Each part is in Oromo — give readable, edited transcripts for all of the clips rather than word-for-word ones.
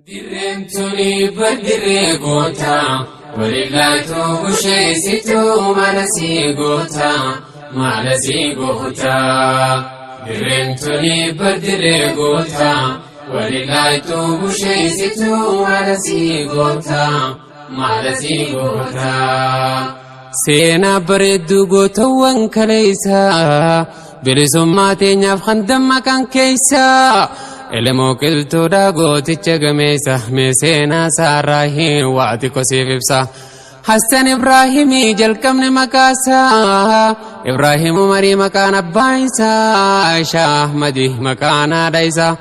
درمتني بدري قوتا ولله بشيستو مالسي قوتا مالسي قوتا درمتني بدري قوتا ولله بشيستو مالسي قوتا مالسي قوتا سينا بريدو قوتا وانكليسا برسوماتي نفخن دمكان كيسا إلمو كلتو داغوتي تشغميسا ميسينا ساراهي وعدي كوسي فيبسا حسن إبراهيمي جلكمن مكاسا إبراهيم مري مكان أبايسا شاه أحمدي مكان دايسا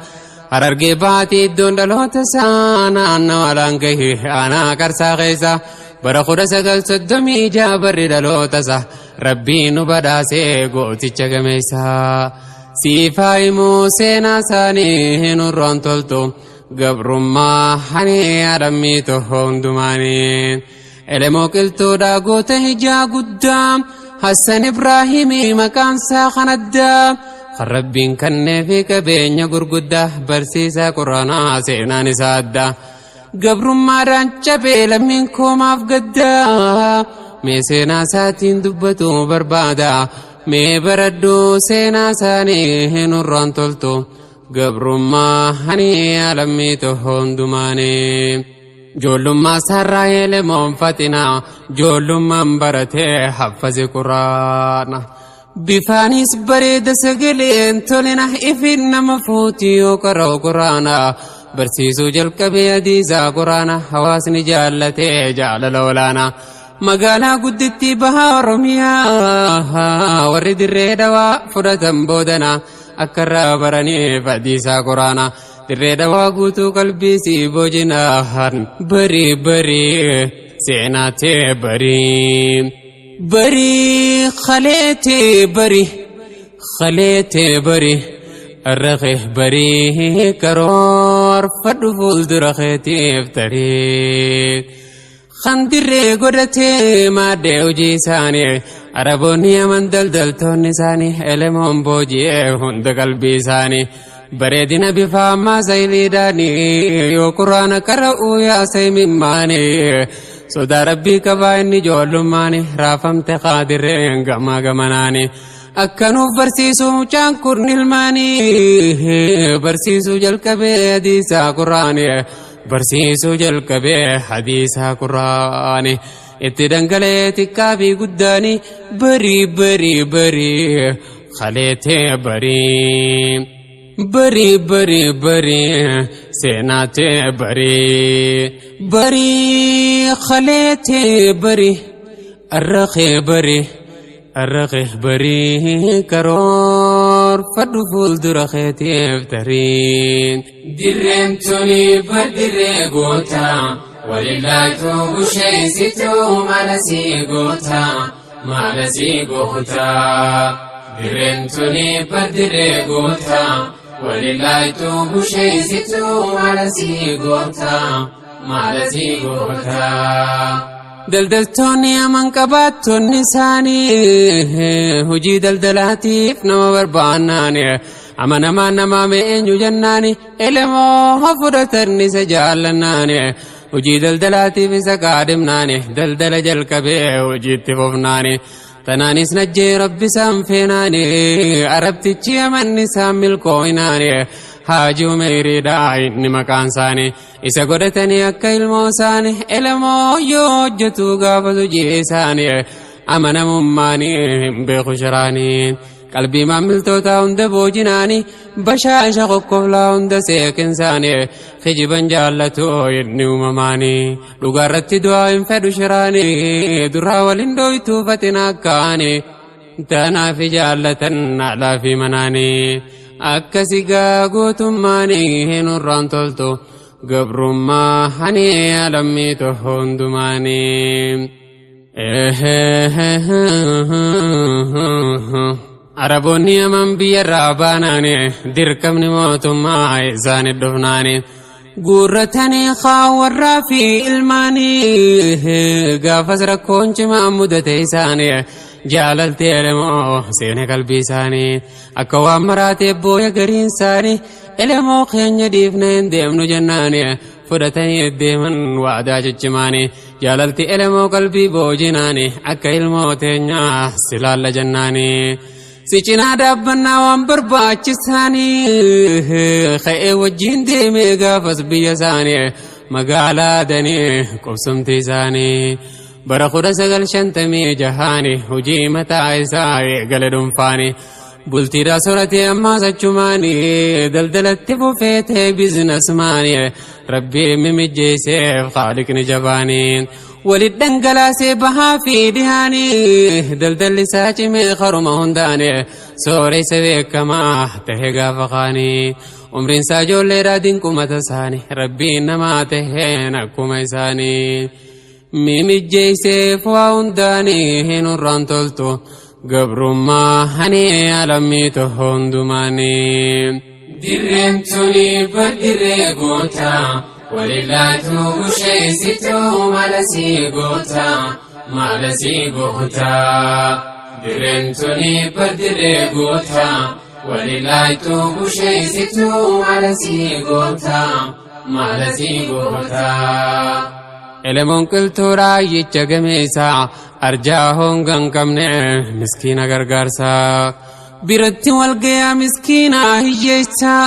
هررقي باتي الدون دلوتسا أنا ولانكي أنا كرسا غيسا برخود سقل صدمي جابر دلوتسا ربي نبداسي قوتي تشغميسا سيفاي موسينا ساني نوران تلتو قبرما حني عرميتو هندماني إلمو كلتو داقوت هجا قدام حسن إبراهيمي مكان ساخن الدام خربين كني في كبين يقر قده برسيسا قرانا سينا نسادا قبرما رانچا بيلا منكم أفقدا ميسينا ساتين دبتو بربادا مي بردو سينا ساني هنوران تلتو قبرما هني علميتو هندماني جولما سراي لمنفتنا جولما برته حفظ قرآن بفانيس بريد سقلين تولنا إفن مفوتي وقرأ قرآن برسيسو جلك بيديزا قرآن حواسني جالتي جال لولانا مقالا قدتي بها رميا ورد الريدوا فرطن بودنا أكرا براني فديسا قرانا الريدوا قوتو قلبي سيبو جناهن بري بري سعناتي بري بري خليتي بري خليتي بري الرخي بري كرور فدفول درخيتي افتريك خندري قدرتي ما ديوجي ساني عربوني من دلدلتوني ساني إلمهم بوجي هند قلبي ساني بريدنا بفاما زيلي داني يو قرآن كرأو يا سيمي ماني سودا ربي كبايني جولو ماني رافمت قادرين قما قمناني أكنو برسيسو چان كرني الماني برسيسو جلك بيديسا قرآني برسيسو جلك بيه حديثا قرآني اتدنقليتي كابي قداني بري بري بري خليتي بري بري بري بري سيناتي بري بري خليتي بري الرخي بري الرخي بري كرور فدفول درخيتي افترين درمتني بدري قوتا ولله توب شيستو مالسي قوتا مالسي قوتا درمتني بدري قوتا ولله توب شيستو مالسي قوتا مالسي قوتا دلدلتوني أمن قباتوني ساني هجي دلدلاتيف نما برباناني أمن أمان نما مينيو جناني إلمو هفرترني سجالناني هجي دلدلاتيف سقادمناني دلدل جلك بيه هجي تفوفناني تنانيس نجي ربي سامفيناني عربتي چي أمن نسام الكويناني حاجو ميري داعي نمكان ساني إسا قدتني أكا الموساني إلمو يوجتو قافتو جيساني أمنا مماني بخشراني قلبي مملتو تاوند بوجناني بشاشا قفلا هند سيكن ساني خجبا جالتو يدنو مماني لغارت دعاين فدو شراني درها ولندويتو فتناكاني تانا في جالتن على في مناني أكسي قاقوتماني هنوران تلتو قبرما حني علميتو هندماني عربوني من بير باناني دركم نموتما عيزان الدفناني قرتني خاور رافي الماني قافز ركونش مأمودة تيساني جاللتي لمو سيني قلبي ساني أكوام مراتي بويا قرين ساني إلمو خين يديفنين ديمنو جناني fudhatanii deeman waadaa cichimaanii jaalalti elemoo qalbii boojinaanii akka ilmoo teenyaa silaalla jannaanii si cinaa dhaabbannaa waan barbaachisaanii ka'ee wajjiin deemee gaafas biyya isaanii magaalaa danii qubsumti isaanii bara 1956 hojii mataa isaa eegale dhuunfaanii bultiidhaa soratee ammaas achumaanii daldalatti fufeetee biizinasmaanii rabbii mimijjeeseef khaaliqni jabaanii walit dhangalaasee bahaa fi dhihaanii daldalli isaa cimee karuma hundaanii sooreysa beekamaa tahe gaafa qaanii umriin isaa ijoolleedhaa dinqumata isaanii rabbiin namaa taheen akkuma isaanii mimijjeeseef waa hundaanii hin urraan toltu gabrummaa hani alamii tohondumaanii dirreem tuni baddirree goota walillaatu busheessitu maalasii goota maalasii goota dirreem tuni baddirree goota walillaatu busheessitu maalasii goota maalasii goota elemoon qiltuuraa yicha gameessaa arjaa hongan qabne miskiina gargaarsaa biratti walgayaa miskiina hiyyeessaa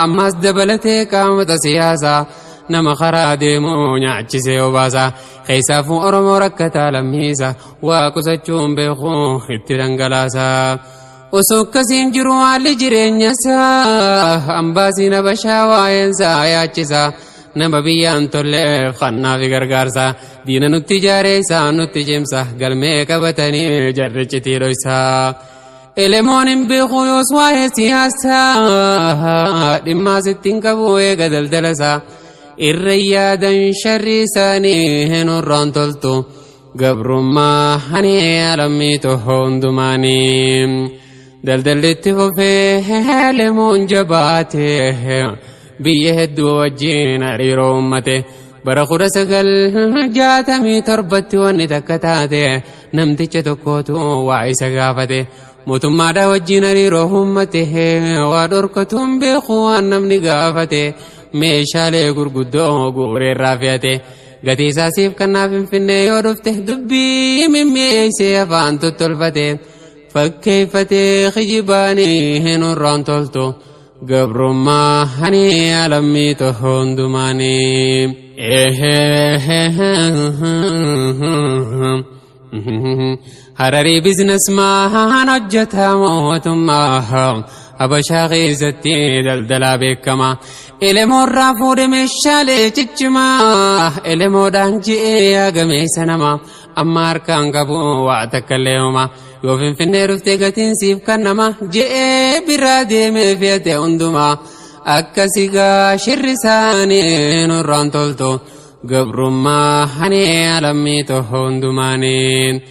ammas dabalatee qaamata siyaasaa nama karaa deemuu nyaachisee obaasaa keessaafuu oromoo rakkataa lammiisa waa qusachuun beekuu itti dhangalaasaa osoo akkasiin jiru haalli jireenyasaa ambaasiin habashaa waa'eensaa yaachisaa nama biyyaan tolleef kannaa fi gargaarsa diina nutti jaareessaa nutti cimsa galmee qabatanii jarrichitii dhoysaa elemoon hin beeku yoos waa'ee siyaasaa dhimmaas ittiin qabu eega daldalasaa irra yaadan sharri isaanii hin urraan toltu gabrummaa hani alamii tohondumaanii daldallitti fufee elemoon jabaatee biyya hedduu wajjin hariiroo ummate bara 1967 wanni takka taate namticha tokkootu waa isa gaafate mootummaadhaa wajjin hariiroo ummate waa dhorkatuun beeku waan namni gaafate meeshaalee gurguddoo guureerraa fe'ate gatii isaasiif kannaaf Finfinnee yoo dhufte dubbii mimmeessee afaan tottolfate fakkeeffatee kijibaanii hin urraan toltu gabrummaa hani alamii tohondumaanii hararii biizinasmaan hojjetaa mootummaa habashaa keessatti daldalaa beekamaa elemoorraa fuudhe meeshaalee ciccimaa elemoodhaan ji'ee agameessa namaa amma harkaan qabu waa takkallee homaa yoo Finfinnee dhuftee gatiin siif kannama je'ee biraa deemee fe'ate hundumaa akkasii gaa shirri isaanii nurraan toltu gabrummaa hani alamii tohondumaanii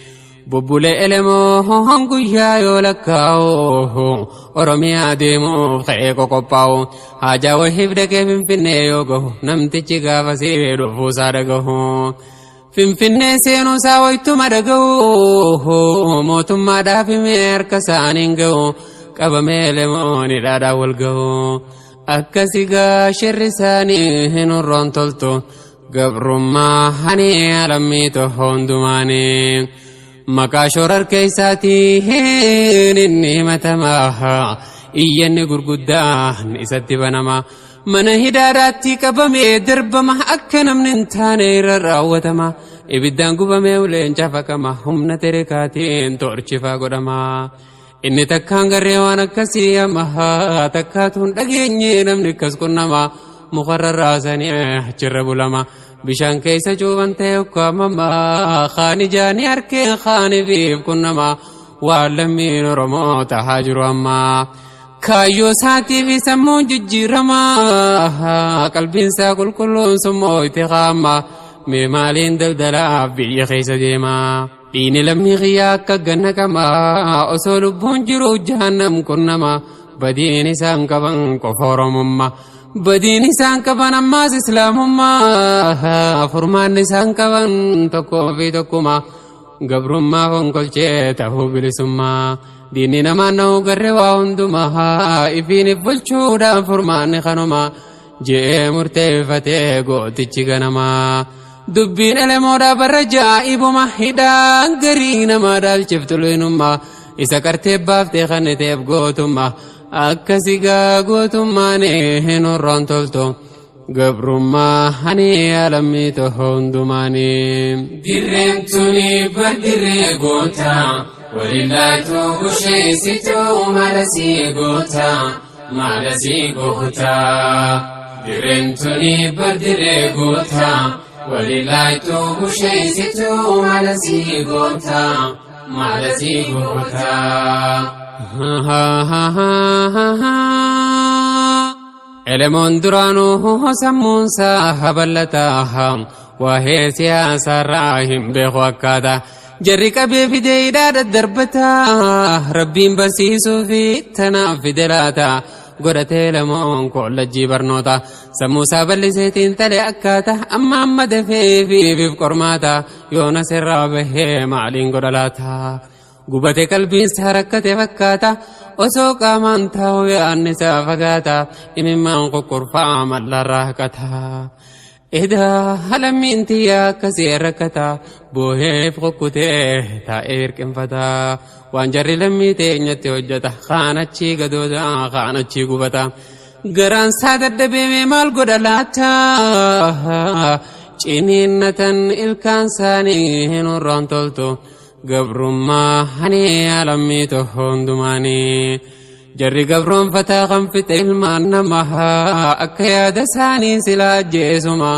bubbulee elemoo guyyaa yoo lakkaa'u oromiyaa deemuuf ka'ee qoqophaa'u haajaa wahiif dhaqee Finfinnee yoo gahu namtichi gaafasii dhufuusaa dhagahu Finfinnee seenuusaa waytuma dhagahu mootummaadhaaf himee harka isaaniin gahu qabamee elemoon hidhaadhaan wal gahu akkasii gaa shirri isaanii hin urraan toltu gabrummaa hani alamii tohondumaanii maqaa shorar keeysaatiin inni himatamaa iyyanni gurguddaan isatti banamaa mana hidhaadhaatti qabamee darbama akka namni hin taane irra raawwatama ibiddaan gubamee uleen cafaqama humna terekaatiin torchifaa godhama inni takkaan garree waan akkasii amma takkaatuun dhageenye namni akkas qunnama mukarra raasanii achirra bulama bishaan keessa cuuban ta'e ukkaamama kaani jaanii harkeen kaaniif qunnama waan lammiin oromoo tahaa jiru amma kaayyoo isaatiif sammuun jijjiirama qalbiinsaa qulqulluun summoo itti qaama mee maaliin daldalaaf biyya keessa deema dhiini lammii xiyyaa akka ganna qama osoo lubbuun jiru jahannam qunnama badiin isaan qaban qofa oromummaa بدين إنسان كبان أماس إسلامهما فرمان إنسان كبان تكو في تكوما قبر ما فنقل جيته بلسما ديننا ما نو قروا هندما إفين فلشودا فرمان خنما jee murteeffatee gootichi ganamaa dubbiin elemoodhaa barra jaa'ibuma hidhaan garii nama dhaalchiftu luinummaa isa qartee baaftee kanniteef gootummaa akkasi gaa gootummaan hin horroon toltu gabrummaa hani alamii toho hundumaanii dirreen tuni baddirree goota walillaaytu busheessitu maalasii goota maalasii goota dirreen tuni baddirree goota walillaaytu busheessitu maalasii goota maalasii goota elemoon duraanuu sammuunsaa haballataa waa'ee siyaasaarraa hin beeku akkaata jarri qabee fidee hidhaa daddarbataa rabbiin barsiisuu fi tanaaf fide laata godhatee elemoon kollajjii barnoota sammuusaa bal'iseetiin talee akkaata amma dafee fiif qormaata yoona sirraa bahee maaliin godha laata gubate qalbiinsa rakkate fakkaata osoo qaamaan taa'u yaannisaa fagaata imimmaan qoqqorfaa mallarraa haqata edaa halammiin tiyyaa akkasii rakkata booheef qokkutee taa'ee hirqinfata waan jarri lammii teenyatti hojjeta kaanachii gadoota kaanachii gubata garaansaa daddabeemee maal godha laata ciniinnatan ilkaan isaanii hin horroon toltu gabrummaa hani alamii toho hundumaanii jarri gabroonfataa kan fixe ilmaan namaa akka yaada isaanii silaa ajjeesuma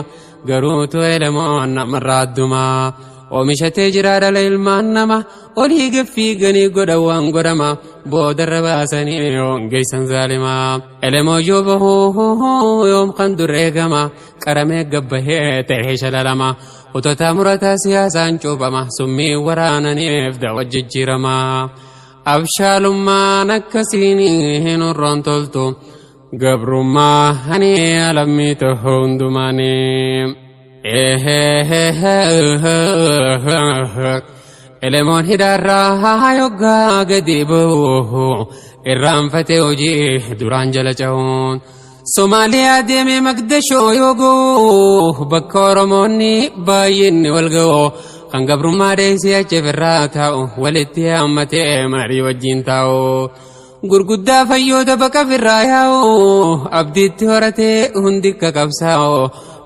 garuutu elemoon namarraa addumaa oomishatee jiraa dhala ilmaan nama olii gaffiiganii godha waan godhama boodarra baasanii hongeessan zaalimaa elemoo yoo bahuu yoom kan durreegama qaramee gabbahee ta'ee shalalama utotaa murataa siyaasaan cuubama summii waraananiif dawa jijjiirama abshaalummaan akkasiin hin horroon toltu gabrummaa hani alamii toho hundumaanii elemoon hidhaarraa yoggaa gadi bahu irraanfatee hojii duraan jala cahuun Somaaliyaa deemee Magdashoo yoo ga'u bakka Oromoonni baay'inni wal ga'u kan gabrummaa deesee achi irraa taa'u walitti hammatee marii wajjin taa'u gurguddaa fayyoota bakka irraa yaa'u abdiitti horatee hundi qabsaa'u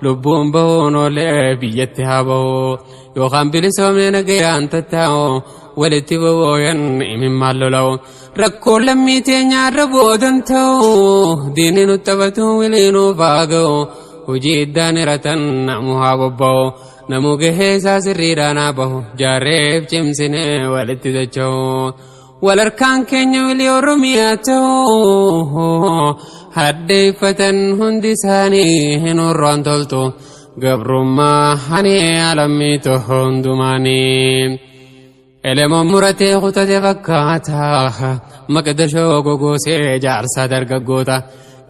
lubbuun bahuun oolee biyyatti haa bahu yookaan bilisoomnee nagayaan tattaa'u walitti bawooyan imimmaan lola'u rakkoon lammii teenyaarra boodan ta'u diinni nutti taphatu wiliinuu faaga'u hojii iddaan hiratan namu haa bobba'u namuu gahee isaa sirriidhaan haa bahu jaarreef cimsinee walitti dacha'u walharkaan keenya wilii oromiyaa ta'u haddeeffatan hundi isaanii hin horroon toltu gabrummaa hani alamii toho hundumaanii elemoon muratee kutate fakkaata Magdashoo gogoosee jaarsaa dargaggoota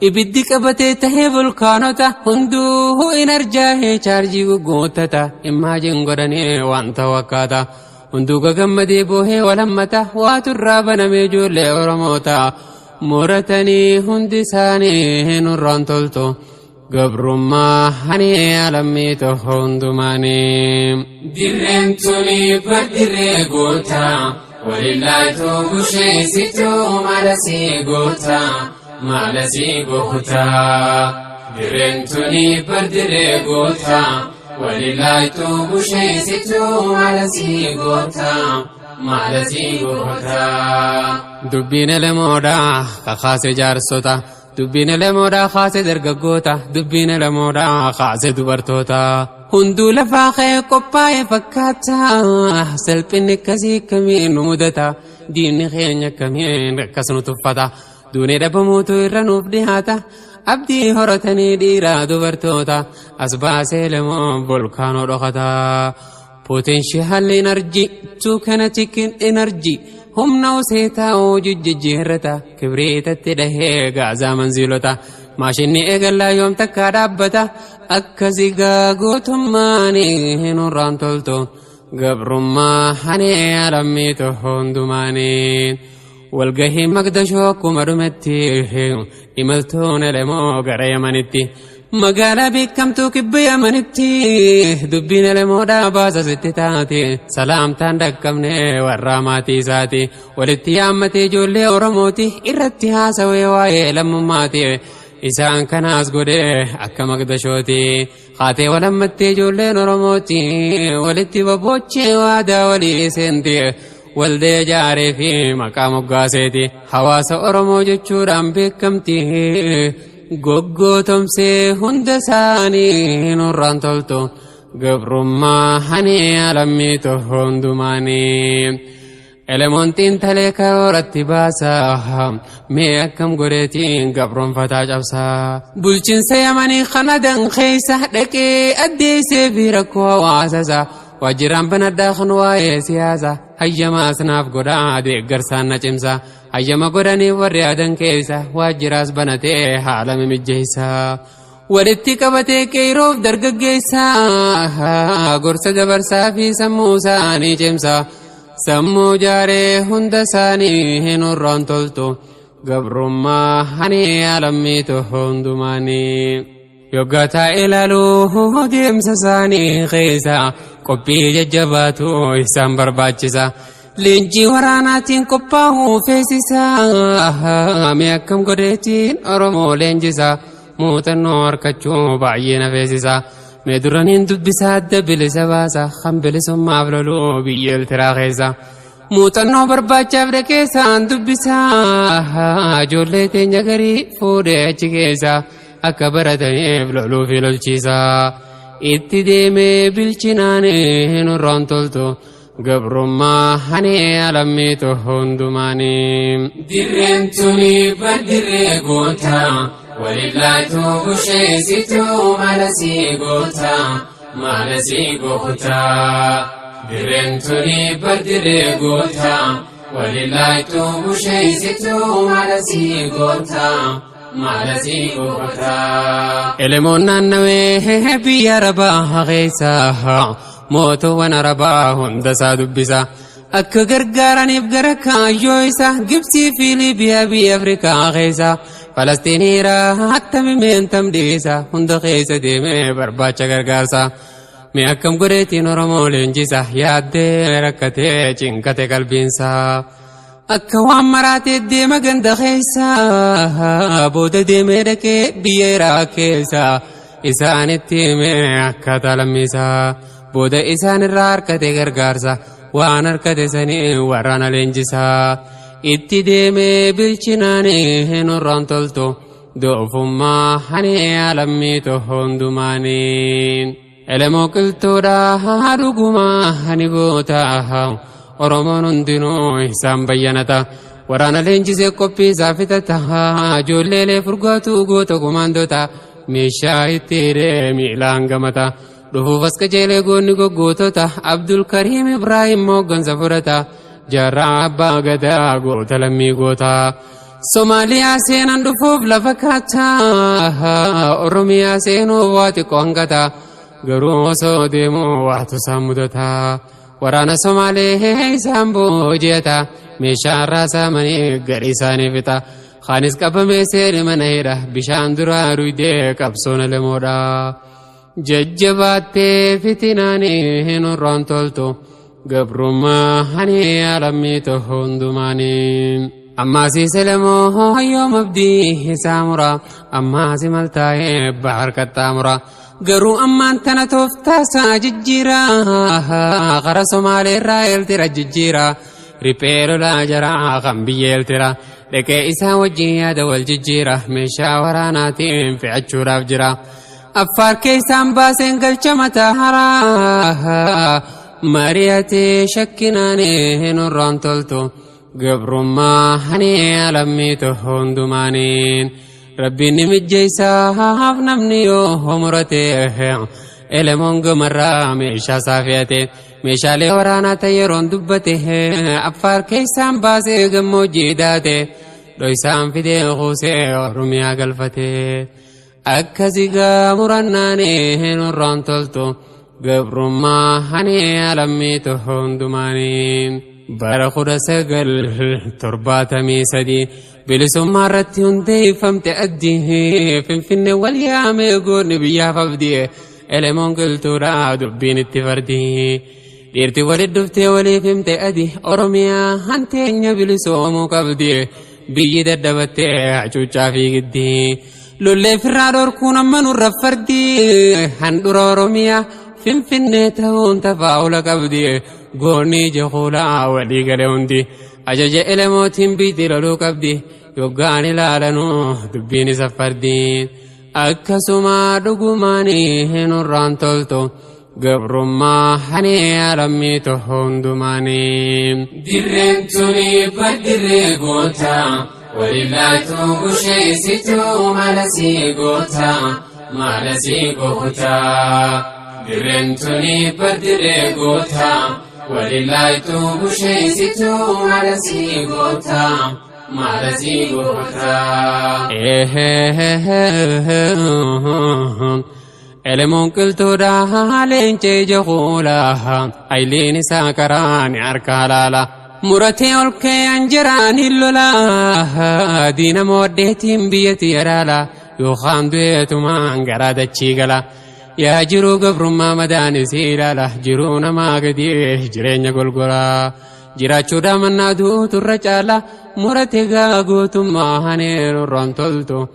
ibiddi qabatee tahee volkaanota hunduu in arjaahee chaarjii goggoottata imaajin godhanii waan ta'u akkaata hunduu gagammadee boohee walammata waatu irraa banamee ijoollee oromoota muratanii hundi isaanii hin horroon toltu gabrummaa hani alamii toho hundumaanii dirreen tuni baddirree goota walillaaytu busheessitu maalasii goota maalasii goota dirreen tuni baddirree goota walillaaytu busheessitu maalasii goota maalasii goota dubbiin elemoodhaa kakaase jaarsota dubbiin elemoodhaa kaase dargaggoota dubbiin elemoodhaa kaase dubartoota hunduu lafaa kee qophaa'e fakkaata salphinni akkasii kamiin nu mudata diinni keenya kamiin akkas nu tuffata duunee dhabamuutu irra nuuf dhihaata abdii horatanii dhiiraa dubartoota as baasee elemoon volkaanoo dhokata potential energy to kinetic energy humna useetaa jijjiirrata kibriitatti dhahee gaazaa manziilota maashinni eegallaa yoom takkaa dhaabbata akkasi gootummaan hin horroon toltu gabrummaa hani alamii toho hundumaanii walgahii Magdashoo akkuma dhumetti imaltuun elemoo gara Yamanitti مقالة بكمتو كبيا منتي دبين المودا باسا ستتاتي سلام تاندك كمني والراماتي ساتي والاتيامتي جولي ورموتي إرتها سوي واي لمماتي إسان كناس قده أكا مقدشوتي خاتي ولمتي جولي نرموتي والاتي ببوچي وادا ولي سنتي والدي جاري في مقام قاسيتي حواس أرمو جچوران بكمتي Goggo tomse hunda sani nurran tolto gabrumma hani alamito hundumani elemontin taleka oratti basa me akkam goretin gabron fata cabsa bulchin sayamani khanadan khaysa dake addise birako wasasa wajiran banada khanwaye siyasa hayyama asnaf goda de garsan cimsa hayyama godani warri adan keessa waajjiraas banatee haalame mijjeessa walitti qabatee qeyroof dargaggeessa gorsa dabarsaa fi sammuu isaanii cimsa sammuu jaaree hunda isaanii hin urroon toltu gabrummaa hani alammiitu hundumaanii yoggataa ilaaluu deemsa isaanii keessa qophii jajjabaatu isaan barbaachisa Linji waranatin koppahu feesisa me akkam godeetiin oromoo leenjisa muuxannoo harkachuu baay'ee feesisa me duranin dubbisa adda bilisa baasa kan bilisummaaf loluu biyyeel tiraa keessa muuxannoo barbaachaaf dhakeessaan dubbisa ijoollee teenya garii fuudhee achi keessa akka barataniif loluu fi lolchiisa itti deemee bilchinaan hin urroon toltu gabrummaa hani alammiitu hundumaanii dirreentuni baddirree goota walillaatu busheessitu maalasii goota maalasii goota dirreentuni baddirree goota walillaatu busheessitu maalasii goota maalasii goota elemoon naannawee biyya rabaa keessa mootuwwan arabaa hunda isaa dubbisa akka gargaaraniif gara kaayyoo isa Gibsii fi Liibiyaa biyya Afrikaa keessa Falastiiniira hattamimeen tamdhiisa hunda keessa deemee barbaacha gargaarsa mee akkam godheetiin Oromoo leenjisa yaaddee rakkatee cinkate qalbiinsa akka waan maraatee deema ganda keessa booda deemee dhaqee biyya Iraaq keessa isaanitti himee akkaataa lammiisaa booda isaan irraa harkate gargaarsa waan harkate sanii waraana leenjisaa itti deemee bilchinaan hin urroon toltu doofummaa hani alammiitu hundumaanii elemoo qiltuudha dhugumaa hani goota oromoon hundinuu isaan bayyanata waraana leenjisee qophii isaa fitata ijoolleelee furgaatuu goota kumaandota meeshaa itti hidhee miilaan gamata dhufuuf as qajeelee goonni goggootota Abdul Karim Ibrahim hooggansa fudhata jaarraa abbaa gadaa goota lammii goota Somaaliyaa seenan dhufuuf lafa kaataa Oromiyaa seenuuf waa xiqqoo hangata garuu osoo deemuu waatu isaan mudata waraana Somaalee isaan booji'ata meeshaa irraa saamanii gadhii isaanii fixa khaanis qabamee seeni mana hidha bishaan duraa duydee qabsoon elemoodha jajjabaattee fitinaanii hin urroon toltu gabrummaa hani alammiitu hundumaanii ammaasiis elemoo yoom abdii isaa mura ammaasi maltaa'ee bahar qaxxaamura garuu ammaan tana tooftaasaa jijjiira qara Somaaleerraa eeltira jijjiira riphee lolaa jaraa kan biyya eeltira dhaqee isaa wajjin yaada wal jijjiira meeshaa waraanaatiin fe'achuudhaaf jira Affaar keessaan baaseen galcha mataa haraa mari'atee shakkinaan hin urroon toltu gabrummaa hani alammiitu hundumaaniin rabbiin ni mijjeessaaf namni yoo murate elemoon gamarraa meeshaa isaa fe'ate meeshaalee waraanaa ta'e yeroon dubbate Affaar keessaan baasee gammoojjii daate dhoysaan fidee kuusee Oromiyaa galfate akkasi gaamurannaan hin urroon toltu gabrummaa hani alammiitu hundumaaniin bara 1973 بلسما رتيون دي فمت أديه فين واليام يقول بيا فبديه إلمون قلت را دبين التفرديه ديرتي ولد دفتي ولي فمت أدي أرميا هنتين بلسومو قبديه بيجي ددبتي عجوجا في قدي لولي فرادور كون من الرفردي هندور أرميا فين تهون تفاول قبدي قوني جخولا ولي قلوندي أجاج إلموتين بيتي لولو قبدي يوغاني لالنو دبيني سفردين أكسما دقماني هنوران تلتو قبرما هني عالمي تهندماني درنتوني بدري قوتا وللاتو بشيستو مالسي قوتا مالسي قوتا درنتوني بدري قوتا وللاتو بشيستو مالسي قوتا مالسي قوتا إلمون قلتو داها لينجي جغولاها أيلين ساكراني أركالالا مرتي ألكي أنجراني اللولا دين موديتين بيتي يرالا يوخان دويتو مانقرادا تشيقلا يا جرو قبر ما مداني سيلالا جرونا ما قديه جرين قلقلا جراچو دامنا دوتو الرجالا مرتي قاقوتو ما هنيرو رانتولتو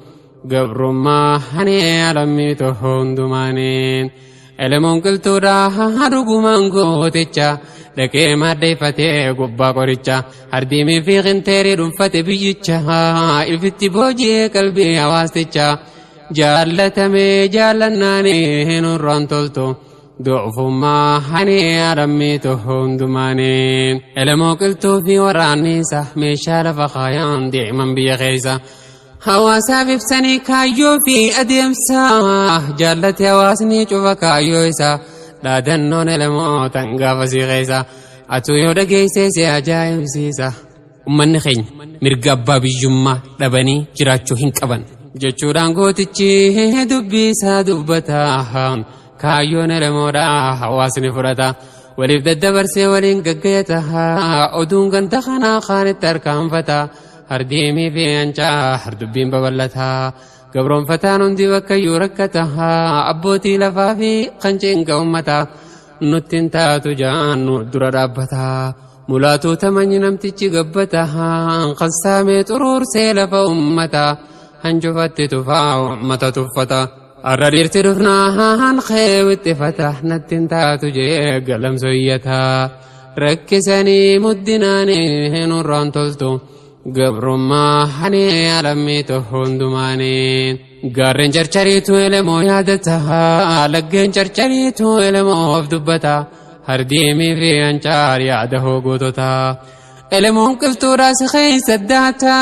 قبرما هني علمي تهندمانين إلمون قلتو راها رقمان قوتيچا لكي مادي فتي قبا قريچا هرديمي في غنتيري رنفتي بيجيچا الفتي بوجي قلبي عواستيچا جالتمي جالناني هنو رانتولتو ضعف ما هني علمي تهندمانين إلمون قلتو في وراني سحمي شارف خايان ديما بيغيزا حواسا بفسني كايو في أديمسا جالت حواسني شوفا كايو إسا لا دنون الموت انقاف سيغيسا أتو يودا جيسي سياجايو سيسا أمن خين مرقبا بجمع لبني جراتشو هنكبن جتشو دانقو تچي دبيسا دبتا كايو نلمودا حواسني فرطا وليف ددبرسي ولين ققيتها أدون كنت خانا خانت تركان فتا هرديمي في أنجا هردبين ببلتها قبرون فتان دي وكيو ركتها أبوتي لفافي قنجين قومتا نتين تاتو جان در رابتها ملاتو تمني نمتيچي قبتها قصامي ترور سيلف أمتا هنجفت تفاو أمتا تفتا الرديرت دفناها هنخيوت فتح نتين تاتو جي قلم سويتها ركسني مدناني هنوران تلتو قبرما هني علمي تهندمانين قارن جرچريتو إلمو يادتها لقين جرچريتو إلمو أفدبتا هرديمي في أنجار ياده قوتتا إلمو قلتو راس خيس الداتا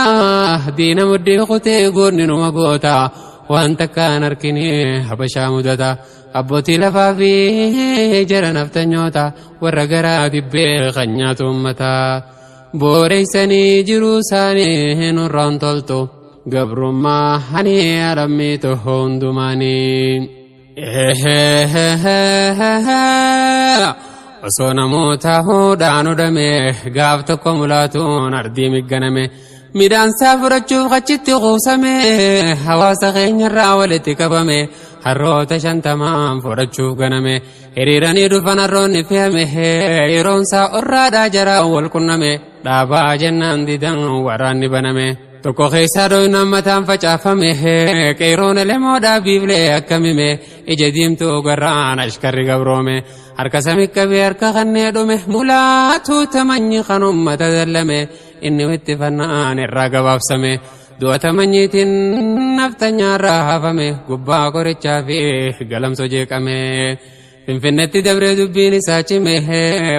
دين مدي خوتي قرن ومقوتا وانت كان أركني حبشا مدتا أبوتي لفافي جرن افتنيوتا ورقرا دبي غنيات أمتا بوريسني جروساني هنوران تلتو قبرما هني علمي تهندمانين وصونا موتاهو دانو دمي قافتكو ملاتون أردي مقنمي ميدان سافرچو خچتي غوسمي حواس غين الراولتي كبمي هروت شنتمام فرچو غنمي هريراني دفن الرون فيمه يرون سا أرادا جرا والكنمي دابا جنان ديدن وراني بنمي تكو خيسارو نمتان فچافمه كيرون لمودا بيبلي أكممي إجديم تو غران أشكر غبرومي هركسمي كبير كغنيدومي مولاتو تمني خنم متدلمي إني واتفنان الراقب أفسمي دو تمنيتين نفتنيا راهفمي قبا قرچا فيه قلم سوجيكمي فنفنتي دبر دبيني ساچمي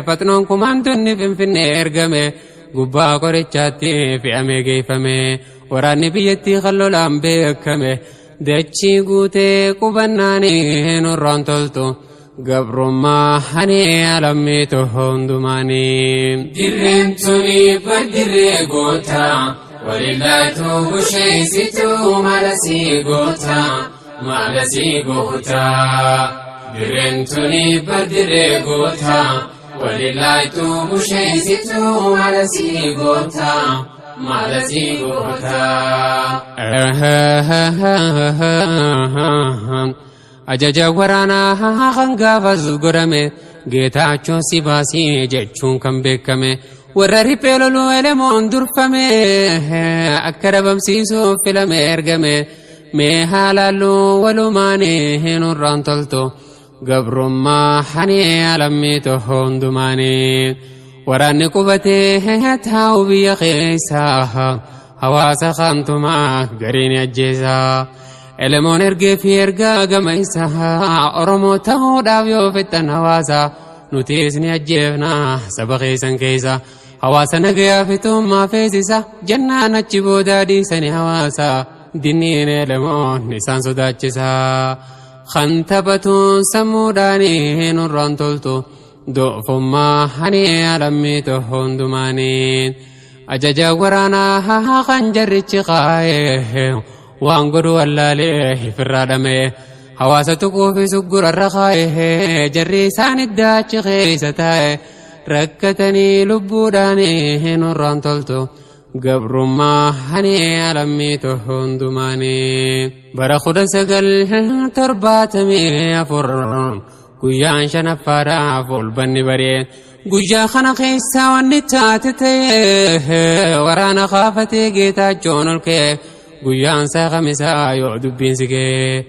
فتنون كمانتوني فنفني إرقمي قبا قرچاتي في أمي قيفمي وراني بيتي خلو لامبيكمي دچي قوتي قبناني نوران تلتو قبرما هني علمي تهندماني درنتوني بدري قوتا وللاتو بشيستو مالسي قوتا مالسي قوتا درنتوني بدري قوتا وللاتو بشيستو مالسي قوتا مالسي قوتا أجاجا ورانا خنقافز قرمي geetaachoo si baasii jechuun kan beekame warra riphee loluu elemoon durfame akka dhabamsiisuuf filame ergame mee haalalluu walumaanii hinurraan tolto gabrummaa hanee alammiito hundumaanii waraanni qubatee taa'u biyya keessaa hawaasa kantumaa gariin ajjeesaa elemoon ergee fi ergaa gama isaa oromoo ta'uudhaaf yoo fixan hawaasa nutis ni ajjeefna saba keessan keessa hawaasa nagayaa fitummaa feesisa jannaan achi boodaa dhiisani hawaasa dinniin elemoon isaan sodaachisa kan taphatuun sammuudhaanii nurraan toltu doofummaa hanee alammiito hundumaanii ajaja waraanaa kan jarrichi qaa'ee waan godhu wallaalee ifirraa dhamee hawaasa tuquufi suggurarra kaa'ee jarri isaan iddaachi keessa taa'e rakkatanii lubbuudhaanii nurraan toltu gabrummaa hanee alammiito hundumaanii bara 1974 guyyaan shanaffaadhaaf olbanni baree guyyaa kana keessaa wanni taate ta'e waraana kaafatee geetaachoon ol ka'e guyyaan saaqamisaa yoo dubbiin sigee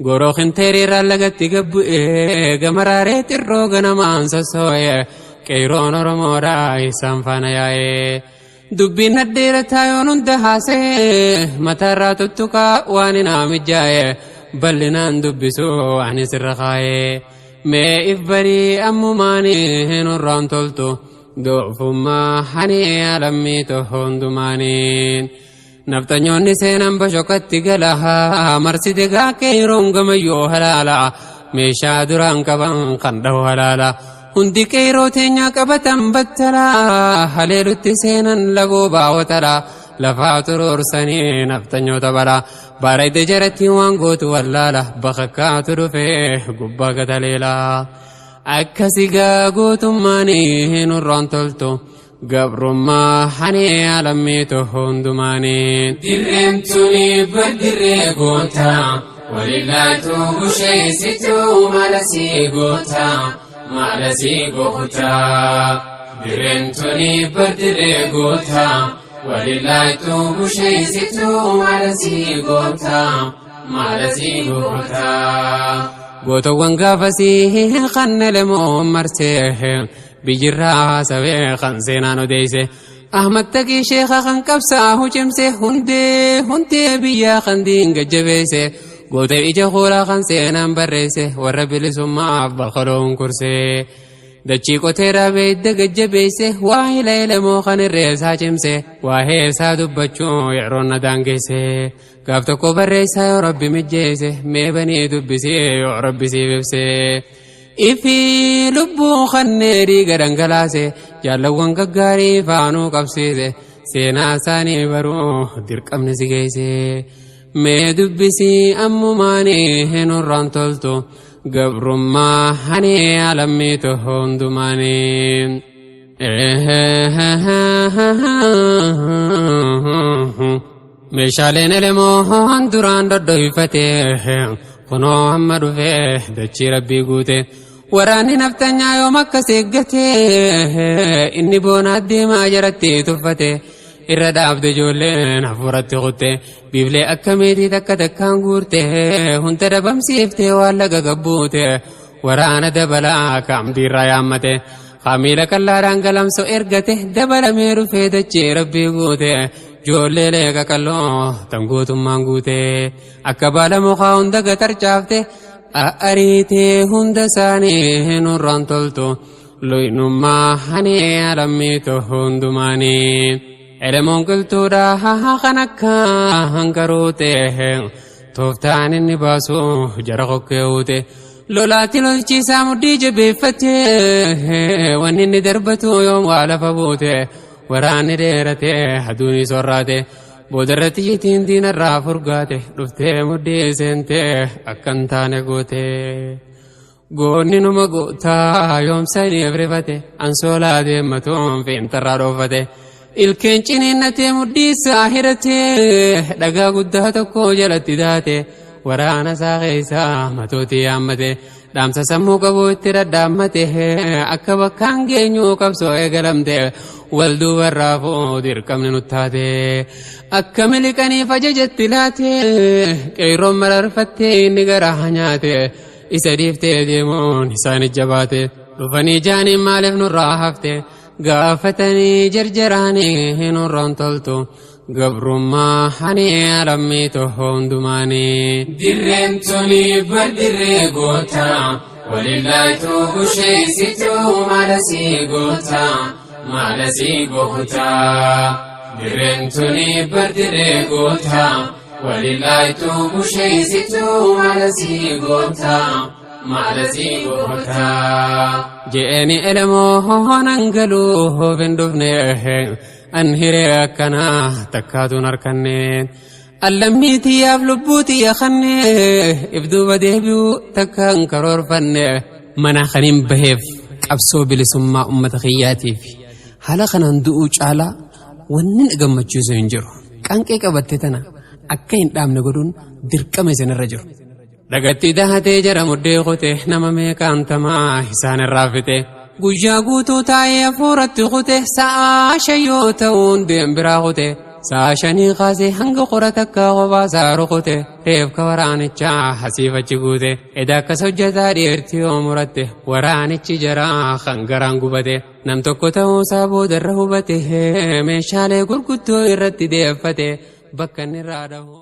goroo kinteeriirraan lagatti gabbu'ee gamaraaree xirroo ganamaan sossoo'e qeeroon oromoodhaa isaan faana yaa'ee dubbiin naddeerataa yoon hunda haasee mataarraa tuttuqaa waan hinaa mijaa'e bal'inaan dubbisuu ani sirra kaa'ee mee if barii ammumaanii hinurraan toltu doofummaa hanee alammiito hundumaaniin naftanyoonni seenan bashokatti galahaa marsite gaaqeeroon gamayyoo halaala meeshaa duraan qaban kan dhahu halaala hundi qeeroo teenyaa qabatan battala haleelutti seenan lagoo baawwatala lafaa turoorsanii naftanyoota bara bareede jaratti waan gootu wallaala bakakkaatu dhufee gubbaa gataleela akkasi gaa gootummaanii nurraan toltu gabrummaa hanee alammiito hundumaanii dirreemtuni baddirree goota walillaatu busheessitu maalasii goota maalasii goota dirreemtuni baddirree goota walillaatu busheessitu maalasii goota maalasii goota gootawwan gaafasii kan elemoo marsee bijirraa sabee kan seenaan odeeyse ahmad taqii sheekha kan qabsaa hucimse hundee biyyaa kan diinga jabeesse goota ija hoolaa kan seenaan barreesse warra bilisummaaf balqaloon kursee dachii qotee raabee idda gajjabeesse waa hila elemoo kan irreessaa cimse waa heesaa dubbachuu yeroon na daangeesse gaaf tokko barreessaa yoo rabbi mijjeesse mee banii dubbisee yoo rabbi siif ibsee ifi lubbuu kanneerii gadhangalaase jaalawwan gaggaarii faanuu qabsiise seenaa isaanii baruu dirqamni si geesse mee dubbisii ammumaanii hinurraan toltu gabrummaa hanee alammiito hundumaanii meeshaaleen elemoo duraan dhodhoyfate kunoo amma dhufee dachii rabbii guute waraanni naftanyaa yoom akkas eeggate inni boonaa deemaa jaratti tuffate irra dhaabde ijoolleen hafuuratti kutte biiflee akkamiitii takka takkaan guurte hunda dhabamsiifte waan laga gabbuute waraana dabalaa kaamdiirraa yaammate qaamiila qallaadhaan galamso ergate dabalamee dhufee dachee rabbii guute ijoollee leeqa qalloo tan gootummaan guute akka baala mukaa hunda gatarcaafte ariitee hunda isaanii nurraan toltu loynummaa hanee alammiito hundumaanii elemoon qiltuudhaa kan akka hangaruute tooftaan inni baasu jara kokkeewute lolaatti lolchiisaa muddii jabeeffate wanni inni darbatu yoom waa lafa buute waraanni dheerate aduunii sorraate boodarratti jitiin diinarraa furgaate dhuftee muddii seente akkan taane goote goonni numa gootaa yoomsanii ebrifate ansoolaa deemmatuun fiintarraa dhoofate ilkeen ciniinnatee muddii saahiratee dhagaa guddaa tokko jalatti daate waraana isaa keessaa matootii yaammate dhaamsa sammuu qabu itti dhadhaammate akka bakkaan geenyu qabsoo eegalamte wal duubarraafuu dirqamni nuttaate akka miliqaniif ajajatti laate qeerroon mararfattee inni garaa nyaate isa dhiiftee deemuun isaan jabaate dhufanii jaaniin maaliif nurraa hafte gaafatanii jarjaraanii nurraan toltu gabrummaa hani lammii toho hundumaanii dirreen tuni bardirree goota walillaayitu busheessitu maalasii goota maalasii goota dirreen tuni bardirree goota walillaayitu busheessitu maalasii goota maalasii goota je'eni elemoo hoonan galuu bindufne an hiree akkanaa takkaatuun harkanne allammiitiyaaf lubbuutiya kanne ibduuba deebi'uu takkaan karoorfanne mana kanin baheef qabsoo bilisummaa ummata kiyyaatiif haala kanaan du'uu caalaa wannin gammachiisu hin jiru qanqee qabatte tana akka hin dhaabne godhuun dirqama isinirra jiru dhagatti dahatee jara muddee qote nama meeqaan tamaa isaan irraa fite guyyaa guutuu taa'ee hafuuratti kute sa'a shayyoo ta'uun deembiraa kute sa'a shanii kaasee hanga qora takkaa qofaa isaa rukute reefka waraanichaa hasiifachi guute edaa akkas hojjetaa dheertii yoo muratte waraanichi jaraa kan garaan gubate nam tokko ta'uusaa boodarra hubate meeshaalee gurguddoo irratti deeffate bakka inni irraa dhahu.